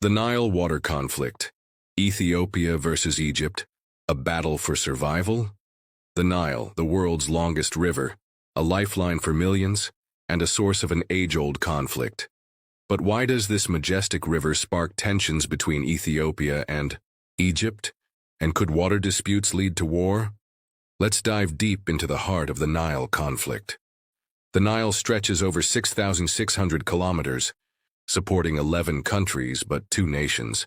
The Nile water conflict. Ethiopia versus Egypt. A battle for survival? The Nile, the world's longest river, a lifeline for millions, and a source of an age-old conflict. But why does this majestic river spark tensions between Ethiopia and Egypt? And could water disputes lead to war? Let's dive deep into the heart of the Nile conflict. The Nile stretches over 6,600 kilometers, supporting 11 countries but 2 nations,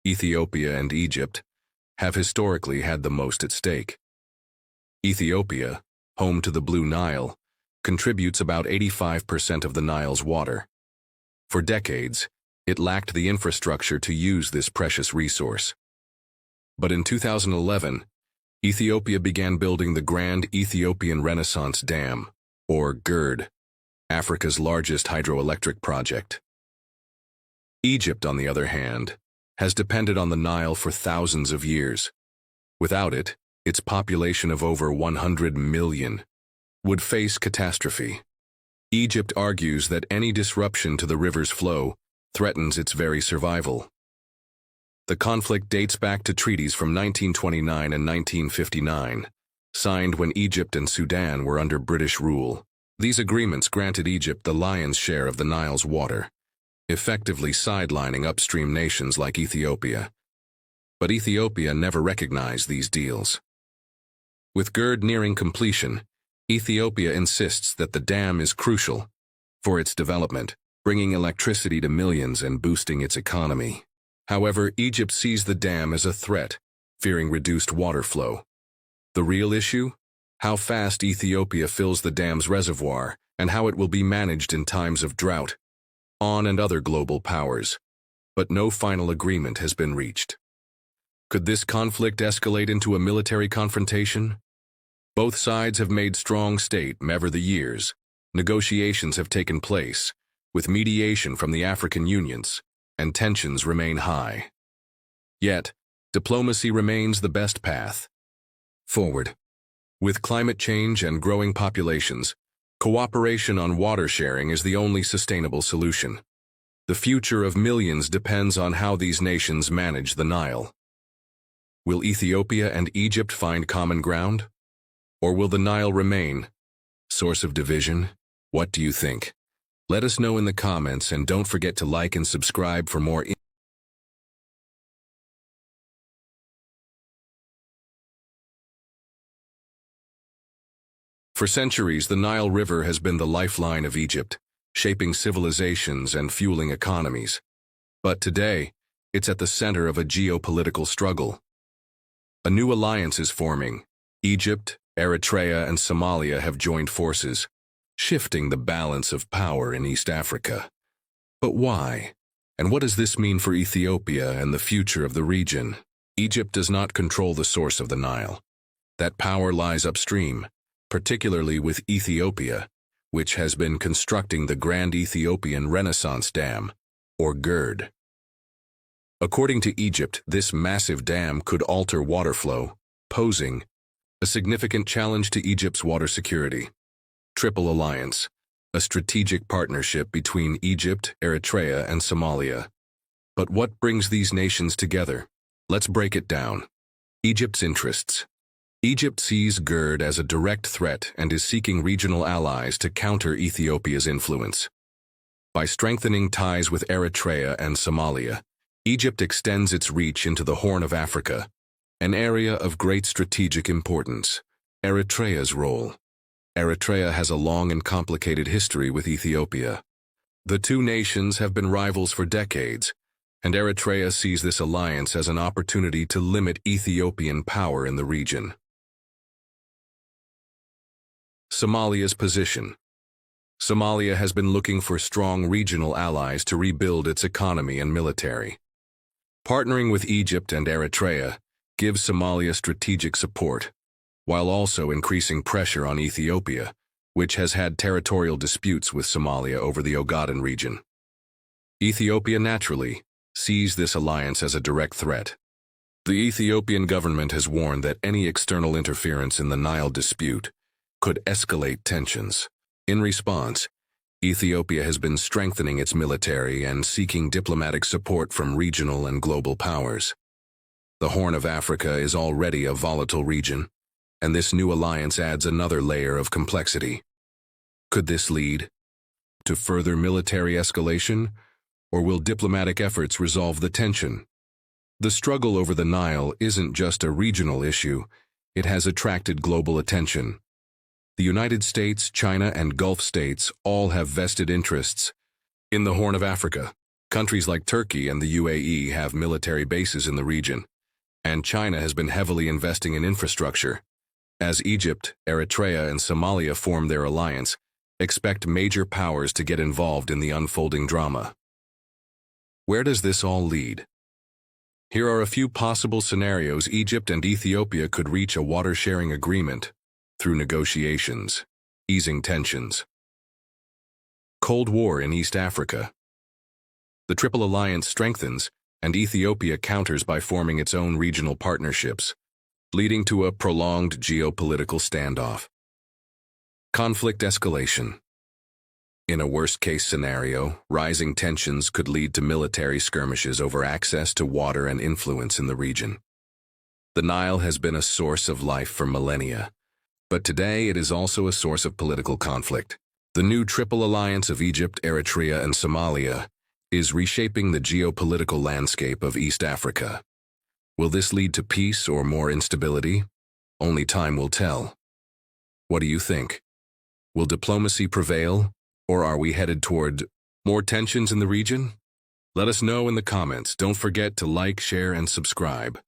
Ethiopia and Egypt, have historically had the most at stake. Ethiopia, home to the Blue Nile, contributes about 85% of the Nile's water. For decades, it lacked the infrastructure to use this precious resource. But in 2011, Ethiopia began building the Grand Ethiopian Renaissance Dam, or GERD, Africa's largest hydroelectric project. Egypt, on the other hand, has depended on the Nile for thousands of years. Without it, its population of over 100 million would face catastrophe. Egypt argues that any disruption to the river's flow threatens its very survival. The conflict dates back to treaties from 1929 and 1959, signed when Egypt and Sudan were under British rule. These agreements granted Egypt the lion's share of the Nile's water, effectively sidelining upstream nations like Ethiopia. But Ethiopia never recognized these deals. With GERD nearing completion, Ethiopia insists that the dam is crucial for its development, bringing electricity to millions and boosting its economy. However, Egypt sees the dam as a threat, fearing reduced water flow. The real issue? How fast Ethiopia fills the dam's reservoir and how it will be managed in times of drought. And other global powers, but no final agreement has been reached. Could this conflict escalate into a military confrontation? Both sides have made strong statements over the years. Negotiations have taken place, with mediation from the African unions, and tensions remain high. Yet, diplomacy remains the best path forward. With climate change and growing populations, cooperation on water sharing is the only sustainable solution. The future of millions depends on how these nations manage the Nile. Will Ethiopia and Egypt find common ground? Or will the Nile remain source of division? What do you think? Let us know in the comments, and don't forget to like and subscribe for more. For centuries, the Nile River has been the lifeline of Egypt, shaping civilizations and fueling economies. But today, it's at the center of a geopolitical struggle. A new alliance is forming. Egypt, Eritrea, and Somalia have joined forces, shifting the balance of power in East Africa. But why? And what does this mean for Ethiopia and the future of the region? Egypt does not control the source of the Nile. That power lies upstream, particularly with Ethiopia, which has been constructing the Grand Ethiopian Renaissance Dam, or GERD. According to Egypt, this massive dam could alter water flow, posing a significant challenge to Egypt's water security. Triple Alliance, a strategic partnership between Egypt, Eritrea, and Somalia. But what brings these nations together? Let's break it down. Egypt's interests. Egypt sees GERD as a direct threat and is seeking regional allies to counter Ethiopia's influence. By strengthening ties with Eritrea and Somalia, Egypt extends its reach into the Horn of Africa, an area of great strategic importance. Eritrea's role. Eritrea has a long and complicated history with Ethiopia. The two nations have been rivals for decades, and Eritrea sees this alliance as an opportunity to limit Ethiopian power in the region. Somalia's position. Somalia has been looking for strong regional allies to rebuild its economy and military. Partnering with Egypt and Eritrea gives Somalia strategic support, while also increasing pressure on Ethiopia, which has had territorial disputes with Somalia over the Ogaden region. Ethiopia naturally sees this alliance as a direct threat. The Ethiopian government has warned that any external interference in the Nile dispute could escalate tensions. In response, Ethiopia has been strengthening its military and seeking diplomatic support from regional and global powers. The Horn of Africa is already a volatile region, and this new alliance adds another layer of complexity. Could this lead to further military escalation, or will diplomatic efforts resolve the tension? The struggle over the Nile isn't just a regional issue, it has attracted global attention. The United States, China, and Gulf states all have vested interests in the Horn of Africa. Countries like Turkey and the UAE have military bases in the region, and China has been heavily investing in infrastructure. As Egypt, Eritrea, and Somalia form their alliance, expect major powers to get involved in the unfolding drama. Where does this all lead? Here are a few possible scenarios. Egypt and Ethiopia could reach a water-sharing agreement through negotiations, easing tensions. Cold War in East Africa. The Triple Alliance strengthens, and Ethiopia counters by forming its own regional partnerships, leading to a prolonged geopolitical standoff. Conflict escalation. In a worst-case scenario, rising tensions could lead to military skirmishes over access to water and influence in the region. The Nile has been a source of life for millennia, but today it is also a source of political conflict. The new Triple Alliance of Egypt, Eritrea, and Somalia is reshaping the geopolitical landscape of East Africa. Will this lead to peace or more instability? Only time will tell. What do you think? Will diplomacy prevail, or are we headed toward more tensions in the region? Let us know in the comments. Don't forget to like, share, and subscribe.